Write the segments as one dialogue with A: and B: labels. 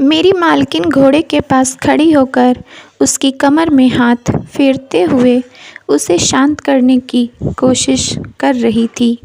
A: मेरी मालकिन घोड़े के पास खड़ी होकर उसकी कमर में हाथ फेरते हुए उसे शांत करने की कोशिश कर रही थी।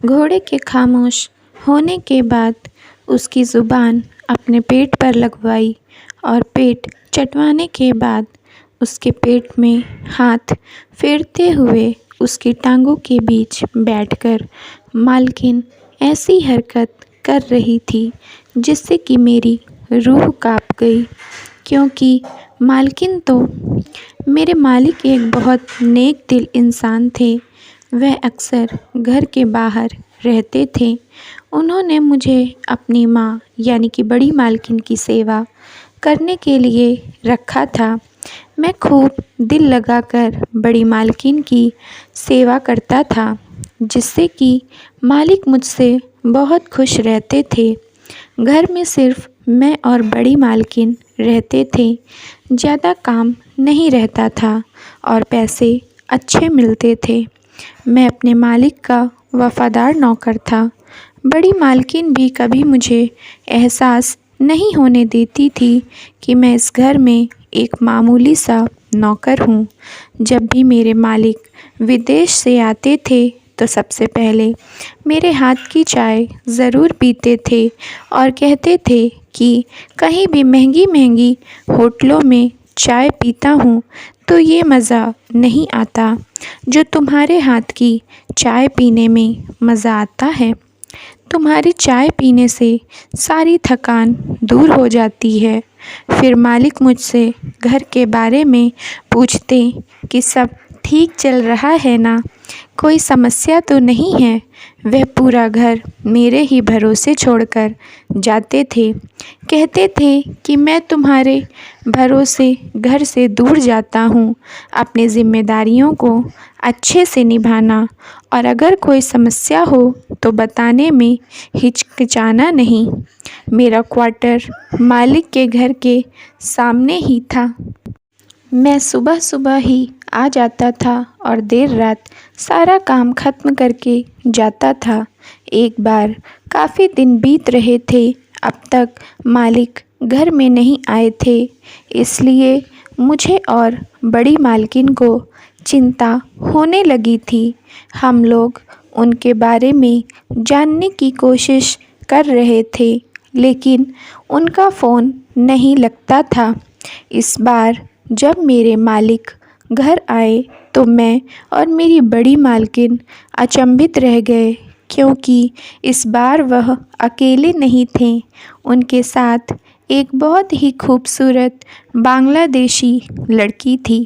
A: घोड़े के खामोश होने के बाद उसकी ज़ुबान अपने पेट पर लगवाई और पेट चटवाने के बाद उसके पेट में हाथ फेरते हुए उसकी टांगों के बीच बैठकर मालकिन ऐसी हरकत कर रही थी जिससे कि मेरी रूह काँप गई, क्योंकि मालकिन तो मेरे मालिक एक बहुत नेक दिल इंसान थे। वह अक्सर घर के बाहर रहते थे। उन्होंने मुझे अपनी माँ यानी कि बड़ी मालकिन की सेवा करने के लिए रखा था। मैं खूब दिल लगाकर बड़ी मालकिन की सेवा करता था, जिससे कि मालिक मुझसे बहुत खुश रहते थे। घर में सिर्फ मैं और बड़ी मालकिन रहते थे। ज़्यादा काम नहीं रहता था और पैसे अच्छे मिलते थे। मैं अपने मालिक का वफ़ादार नौकर था। बड़ी मालकिन भी कभी मुझे एहसास नहीं होने देती थी कि मैं इस घर में एक मामूली सा नौकर हूँ। जब भी मेरे मालिक विदेश से आते थे तो सबसे पहले मेरे हाथ की चाय ज़रूर पीते थे और कहते थे कि कहीं भी महंगी महंगी होटलों में चाय पीता हूँ तो ये मज़ा नहीं आता जो तुम्हारे हाथ की चाय पीने में मज़ा आता है। तुम्हारी चाय पीने से सारी थकान दूर हो जाती है। फिर मालिक मुझसे घर के बारे में पूछते कि सब ठीक चल रहा है ना, कोई समस्या तो नहीं है। वह पूरा घर मेरे ही भरोसे छोड़कर जाते थे। कहते थे कि मैं तुम्हारे भरोसे घर से दूर जाता हूँ। अपनी ज़िम्मेदारियों को अच्छे से निभाना और अगर कोई समस्या हो तो बताने में हिचकिचाना नहीं। मेरा क्वार्टर मालिक के घर के सामने ही था। मैं सुबह सुबह ही आ जाता था और देर रात सारा काम ख़त्म करके जाता था। एक बार काफ़ी दिन बीत रहे थे, अब तक मालिक घर में नहीं आए थे। इसलिए मुझे और बड़ी मालकिन को चिंता होने लगी थी। हम लोग उनके बारे में जानने की कोशिश कर रहे थे, लेकिन उनका फ़ोन नहीं लगता था। इस बार जब मेरे मालिक घर आए तो मैं और मेरी बड़ी मालकिन अचंभित रह गए, क्योंकि इस बार वह अकेले नहीं थे। उनके साथ एक बहुत ही खूबसूरत बांग्लादेशी लड़की थी।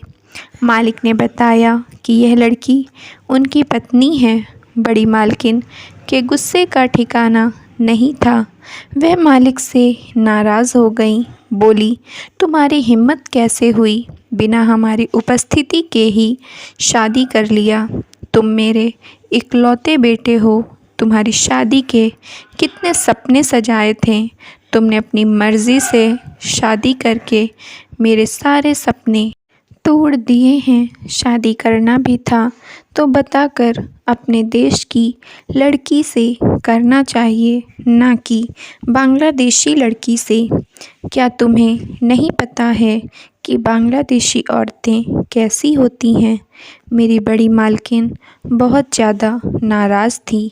A: मालिक ने बताया कि यह लड़की उनकी पत्नी है। बड़ी मालकिन के गुस्से का ठिकाना नहीं था। वह मालिक से नाराज़ हो गई। बोली, तुम्हारी हिम्मत कैसे हुई, बिना हमारी उपस्थिति के ही शादी कर लिया। तुम मेरे इकलौते बेटे हो। तुम्हारी शादी के कितने सपने सजाए थे। तुमने अपनी मर्ज़ी से शादी करके मेरे सारे सपने तोड़ दिए हैं। शादी करना भी था तो बताकर अपने देश की लड़की से करना चाहिए, ना कि बांग्लादेशी लड़की से। क्या तुम्हें नहीं पता है कि बांग्लादेशी औरतें कैसी होती हैं? मेरी बड़ी मालकिन बहुत ज़्यादा नाराज़ थी।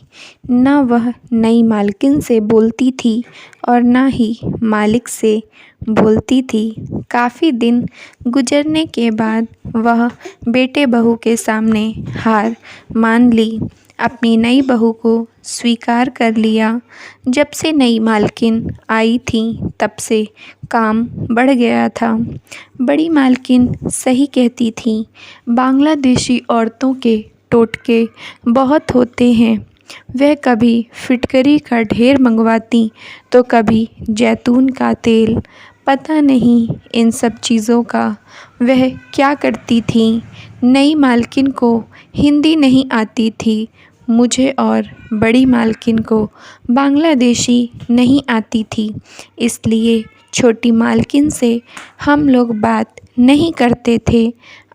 A: ना वह नई मालकिन से बोलती थी और ना ही मालिक से बोलती थी। काफ़ी दिन गुजरने के बाद वह बेटे बहू के सामने हार मान ली। अपनी नई बहू को स्वीकार कर लिया। जब से नई मालकिन आई थी तब से काम बढ़ गया था। बड़ी मालकिन सही कहती थी, बांग्लादेशी औरतों के टोटके बहुत होते हैं। वह कभी फिटकरी का ढेर मंगवाती तो कभी जैतून का तेल। पता नहीं इन सब चीज़ों का वह क्या करती थी। नई मालकिन को हिंदी नहीं आती थी। मुझे और बड़ी मालकिन को बांग्लादेशी नहीं आती थी। इसलिए छोटी मालकिन से हम लोग बात नहीं करते थे।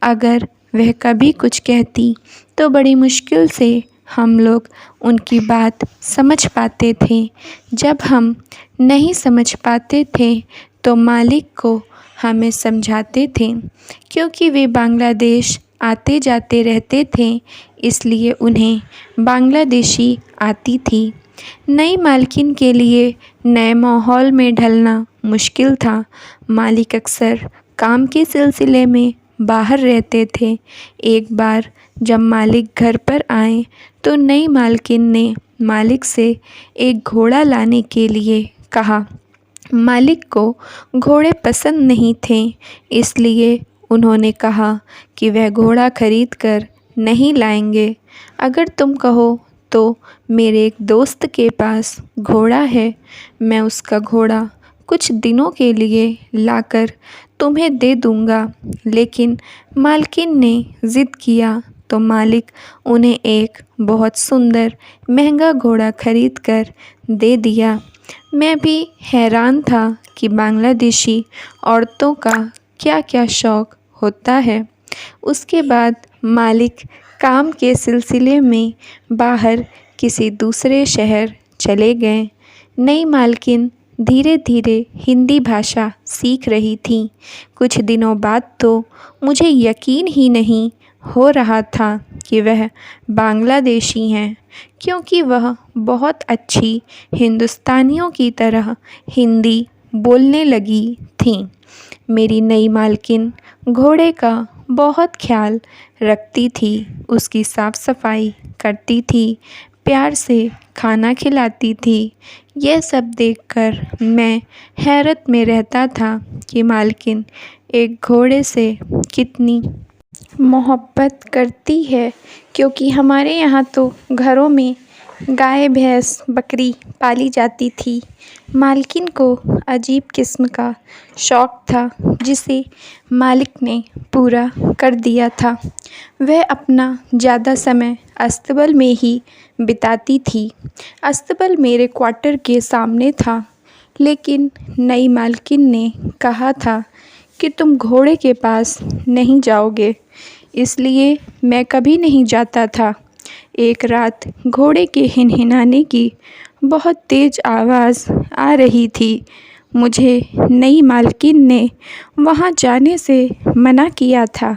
A: अगर वह कभी कुछ कहती तो बड़ी मुश्किल से हम लोग उनकी बात समझ पाते थे। जब हम नहीं समझ पाते थे तो मालिक को हमें समझाते थे। क्योंकि वे बांग्लादेश आते जाते रहते थे, इसलिए उन्हें बांग्लादेशी आती थी। नई मालकिन के लिए नए माहौल में ढलना मुश्किल था। मालिक अक्सर काम के सिलसिले में बाहर रहते थे। एक बार जब मालिक घर पर आए तो नई मालकिन ने मालिक से एक घोड़ा लाने के लिए कहा। मालिक को घोड़े पसंद नहीं थे, इसलिए उन्होंने कहा कि वह घोड़ा खरीद कर नहीं लाएंगे। अगर तुम कहो तो मेरे एक दोस्त के पास घोड़ा है, मैं उसका घोड़ा कुछ दिनों के लिए लाकर तुम्हें दे दूँगा। लेकिन मालकिन ने ज़िद किया तो मालिक उन्हें एक बहुत सुंदर महंगा घोड़ा खरीद कर दे दिया। मैं भी हैरान था कि बांग्लादेशी औरतों का क्या क्या शौक़ होता है। उसके बाद मालिक काम के सिलसिले में बाहर किसी दूसरे शहर चले गए। नई मालकिन धीरे धीरे हिंदी भाषा सीख रही थी। कुछ दिनों बाद तो मुझे यकीन ही नहीं हो रहा था कि वह बांग्लादेशी हैं, क्योंकि वह बहुत अच्छी हिंदुस्तानियों की तरह हिंदी बोलने लगी थीं। मेरी नई मालकिन घोड़े का बहुत ख्याल रखती थी, उसकी साफ़ सफाई करती थी, प्यार से खाना खिलाती थी। यह सब देखकर मैं हैरत में रहता था कि मालकिन एक घोड़े से कितनी मोहब्बत करती है, क्योंकि हमारे यहाँ तो घरों में गाय भैंस बकरी पाली जाती थी। मालकिन को अजीब किस्म का शौक़ था, जिसे मालिक ने पूरा कर दिया था। वह अपना ज़्यादा समय अस्तबल में ही बिताती थी। अस्तबल मेरे क्वार्टर के सामने था, लेकिन नई मालकिन ने कहा था कि तुम घोड़े के पास नहीं जाओगे, इसलिए मैं कभी नहीं जाता था। एक रात घोड़े के हिनहिनाने की बहुत तेज़ आवाज़ आ रही थी। मुझे नई मालकिन ने वहाँ जाने से मना किया था,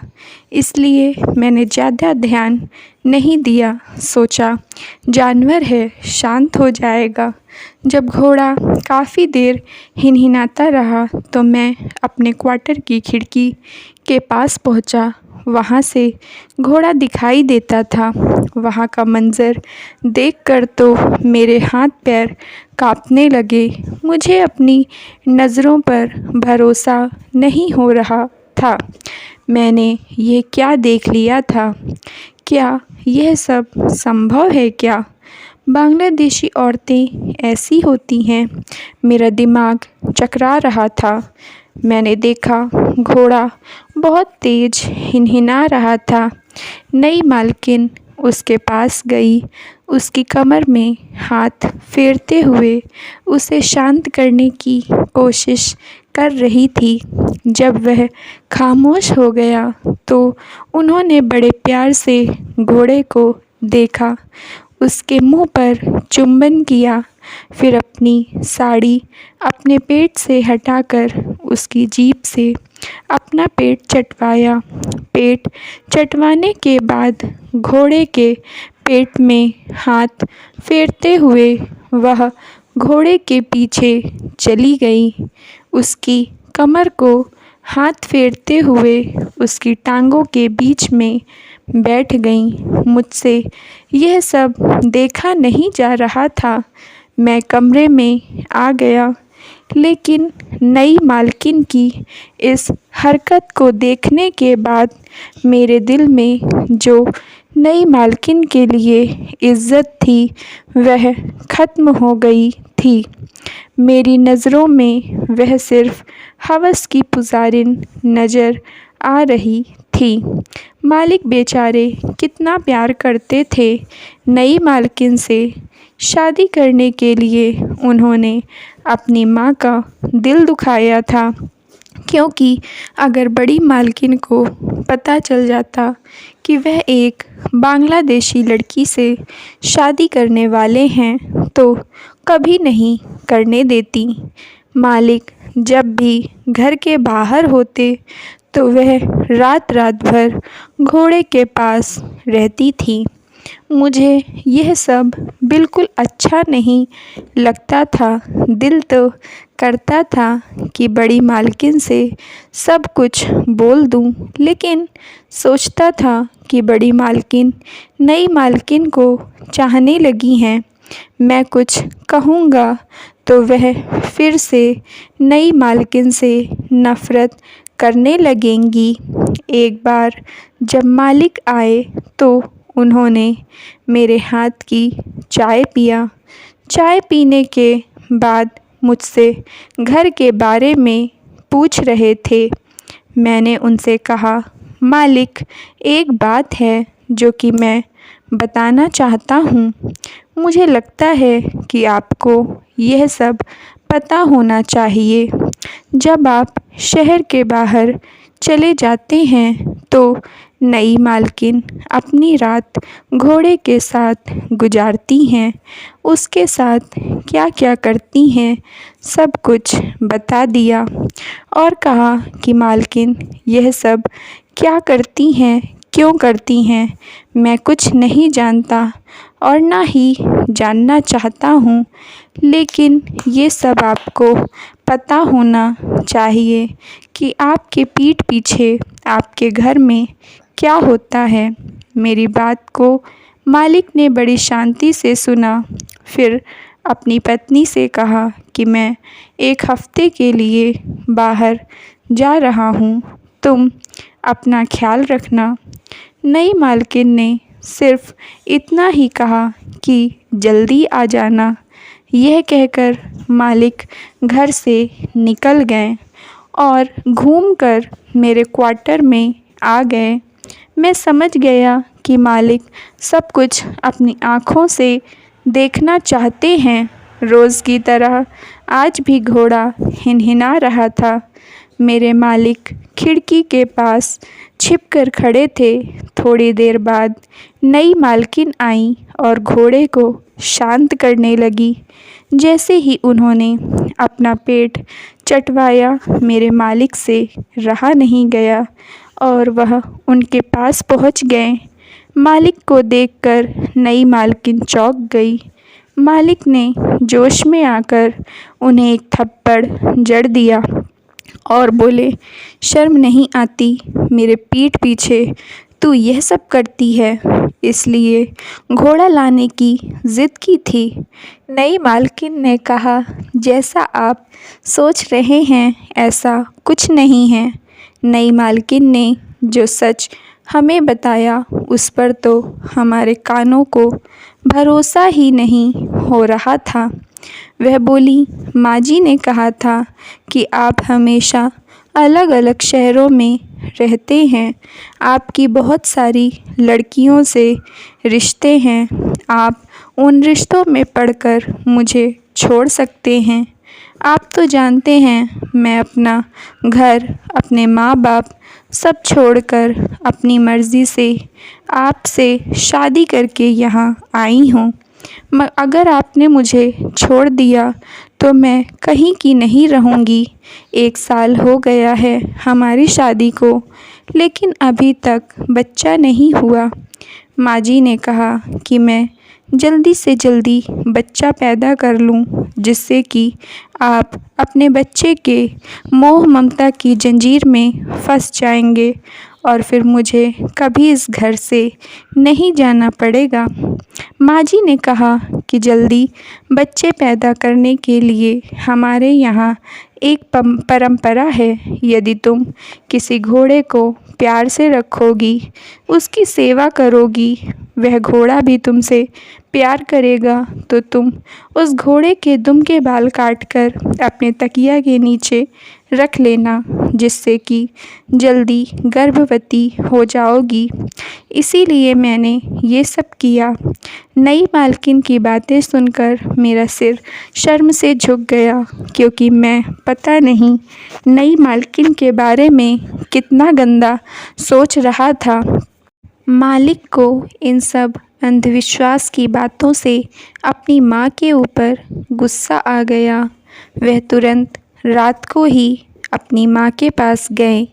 A: इसलिए मैंने ज़्यादा ध्यान नहीं दिया। सोचा जानवर है, शांत हो जाएगा। जब घोड़ा काफ़ी देर हिनहिनाता रहा तो मैं अपने क्वार्टर की खिड़की के पास पहुँचा। वहाँ से घोड़ा दिखाई देता था। वहाँ का मंज़र देखकर तो मेरे हाथ पैर काँपने लगे। मुझे अपनी नज़रों पर भरोसा नहीं हो रहा था। मैंने ये क्या देख लिया था? क्या यह सब संभव है क्या? बांग्लादेशी औरतें ऐसी होती हैं? मेरा दिमाग चकरा रहा था। मैंने देखा घोड़ा बहुत तेज़ हिनहिना रहा था। नई मालकिन उसके पास गई, उसकी कमर में हाथ फेरते हुए उसे शांत करने की कोशिश कर रही थी। जब वह खामोश हो गया तो उन्होंने बड़े प्यार से घोड़े को देखा, उसके मुंह पर चुंबन किया, फिर अपनी साड़ी अपने पेट से हटाकर उसकी जीभ से अपना पेट चटवाया। पेट चटवाने के बाद घोड़े के पेट में हाथ फेरते हुए वह घोड़े के पीछे चली गई। उसकी कमर को हाथ फेरते हुए उसकी टांगों के बीच में बैठ गई। मुझसे यह सब देखा नहीं जा रहा था। मैं कमरे में आ गया, लेकिन नई मालकिन की इस हरकत को देखने के बाद मेरे दिल में जो नई मालकिन के लिए इज़्ज़त थी वह ख़त्म हो गई थी। मेरी नज़रों में वह सिर्फ़ हवस की पुजारिन नज़र आ रही थी। मालिक बेचारे कितना प्यार करते थे। नई मालकिन से शादी करने के लिए उन्होंने अपनी माँ का दिल दुखाया था, क्योंकि अगर बड़ी मालकिन को पता चल जाता कि वह एक बांग्लादेशी लड़की से शादी करने वाले हैं तो कभी नहीं करने देती। मालिक जब भी घर के बाहर होते तो वह रात रात भर घोड़े के पास रहती थी। मुझे यह सब बिल्कुल अच्छा नहीं लगता था। दिल तो करता था कि बड़ी मालकिन से सब कुछ बोल दूं, लेकिन सोचता था कि बड़ी मालकिन नई मालकिन को चाहने लगी हैं। मैं कुछ कहूँगा तो वह फिर से नई मालकिन से नफ़रत करने लगेंगी। एक बार जब मालिक आए तो उन्होंने मेरे हाथ की चाय पिया। चाय पीने के बाद मुझसे घर के बारे में पूछ रहे थे। मैंने उनसे कहा, मालिक, एक बात है जो कि मैं बताना चाहता हूँ। मुझे लगता है कि आपको यह सब पता होना चाहिए। जब आप शहर के बाहर चले जाते हैं तो नई मालकिन अपनी रात घोड़े के साथ गुजारती हैं। उसके साथ क्या क्या करती हैं सब कुछ बता दिया और कहा कि मालकिन यह सब क्या करती हैं, क्यों करती हैं, मैं कुछ नहीं जानता और ना ही जानना चाहता हूँ, लेकिन ये सब आपको पता होना चाहिए कि आपके पीठ पीछे आपके घर में क्या होता है। मेरी बात को मालिक ने बड़ी शांति से सुना। फिर अपनी पत्नी से कहा कि मैं एक हफ्ते के लिए बाहर जा रहा हूँ, तुम अपना ख्याल रखना। नई मालकिन ने सिर्फ इतना ही कहा कि जल्दी आ जाना। यह कहकर मालिक घर से निकल गए और घूमकर मेरे क्वार्टर में आ गए। मैं समझ गया कि मालिक सब कुछ अपनी आँखों से देखना चाहते हैं। रोज़ की तरह आज भी घोड़ा हिनहिना रहा था। मेरे मालिक खिड़की के पास छिपकर खड़े थे। थोड़ी देर बाद नई मालकिन आई और घोड़े को शांत करने लगी। जैसे ही उन्होंने अपना पेट चटवाया, मेरे मालिक से रहा नहीं गया और वह उनके पास पहुंच गए। मालिक को देखकर नई मालकिन चौंक गई। मालिक ने जोश में आकर उन्हें एक थप्पड़ जड़ दिया और बोले, शर्म नहीं आती, मेरे पीठ पीछे तू यह सब करती है, इसलिए घोड़ा लाने की ज़िद की थी। नई मालकिन ने कहा, जैसा आप सोच रहे हैं ऐसा कुछ नहीं है। नई मालकिन ने जो सच हमें बताया उस पर तो हमारे कानों को भरोसा ही नहीं हो रहा था। वह बोली, माँ जी ने कहा था कि आप हमेशा अलग अलग शहरों में रहते हैं, आपकी बहुत सारी लड़कियों से रिश्ते हैं, आप उन रिश्तों में पड़कर मुझे छोड़ सकते हैं। आप तो जानते हैं मैं अपना घर, अपने माँ बाप सब छोड़कर अपनी मर्ज़ी से आपसे शादी करके यहाँ आई हूँ। अगर आपने मुझे छोड़ दिया तो मैं कहीं की नहीं रहूँगी। 1 साल हो गया है हमारी शादी को, लेकिन अभी तक बच्चा नहीं हुआ। माँ जी ने कहा कि मैं जल्दी से जल्दी बच्चा पैदा कर लूँ, जिससे कि आप अपने बच्चे के मोह ममता की जंजीर में फंस जाएंगे और फिर मुझे कभी इस घर से नहीं जाना पड़ेगा। माँ जी ने कहा कि जल्दी बच्चे पैदा करने के लिए हमारे यहाँ एक परंपरा है। यदि तुम किसी घोड़े को प्यार से रखोगी, उसकी सेवा करोगी, वह घोड़ा भी तुमसे प्यार करेगा, तो तुम उस घोड़े के दुम के बाल काटकर अपने तकिया के नीचे रख लेना, जिससे कि जल्दी गर्भवती हो जाओगी। इसीलिए मैंने ये सब किया। नई मालकिन की बातें सुनकर मेरा सिर शर्म से झुक गया, क्योंकि मैं पता नहीं नई मालकिन के बारे में कितना गंदा सोच रहा था। मालिक को इन सब अंधविश्वास की बातों से अपनी माँ के ऊपर गुस्सा आ गया। वह तुरंत रात को ही अपनी माँ के पास गए।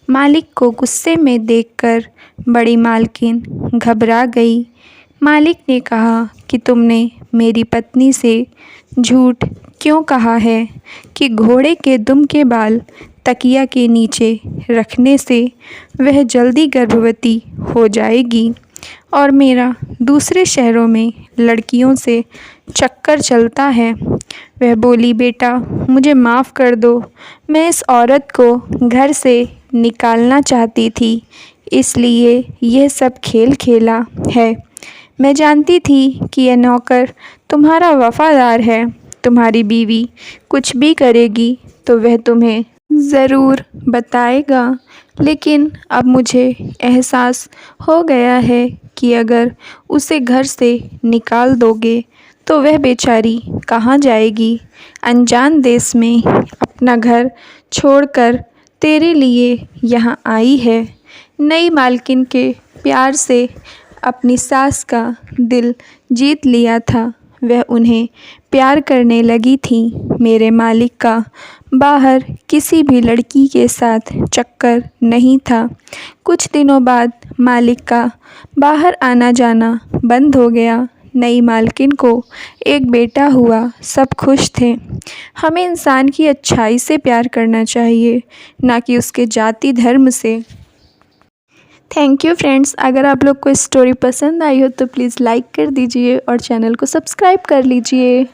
A: मालिक को गुस्से में देखकर बड़ी मालकिन घबरा गई। मालिक ने कहा कि तुमने मेरी पत्नी से झूठ क्यों कहा है कि घोड़े के दुम के बाल तकिया के नीचे रखने से वह जल्दी गर्भवती हो जाएगी और मेरा दूसरे शहरों में लड़कियों से चक्कर चलता है। वह बोली, बेटा मुझे माफ़ कर दो, मैं इस औरत को घर से निकालना चाहती थी, इसलिए यह सब खेल खेला है। मैं जानती थी कि यह नौकर तुम्हारा वफ़ादार है। तुम्हारी बीवी कुछ भी करेगी तो वह तुम्हें ज़रूर बताएगा, लेकिन अब मुझे एहसास हो गया है कि अगर उसे घर से निकाल दोगे तो वह बेचारी कहाँ जाएगी। अनजान देश में अपना घर छोड़कर तेरे लिए यहाँ आई है। नई मालकिन के प्यार से अपनी सास का दिल जीत लिया था। वह उन्हें प्यार करने लगी थी। मेरे मालिक का बाहर किसी भी लड़की के साथ चक्कर नहीं था। कुछ दिनों बाद मालिक का बाहर आना जाना बंद हो गया। नई मालकिन को एक बेटा हुआ। सब खुश थे। हमें इंसान की अच्छाई से प्यार करना चाहिए, ना कि उसके जाति धर्म से। Thank you friends. अगर आप लोग को स्टोरी पसंद आई हो तो प्लीज़ लाइक कर दीजिए और चैनल को सब्सक्राइब कर लीजिए।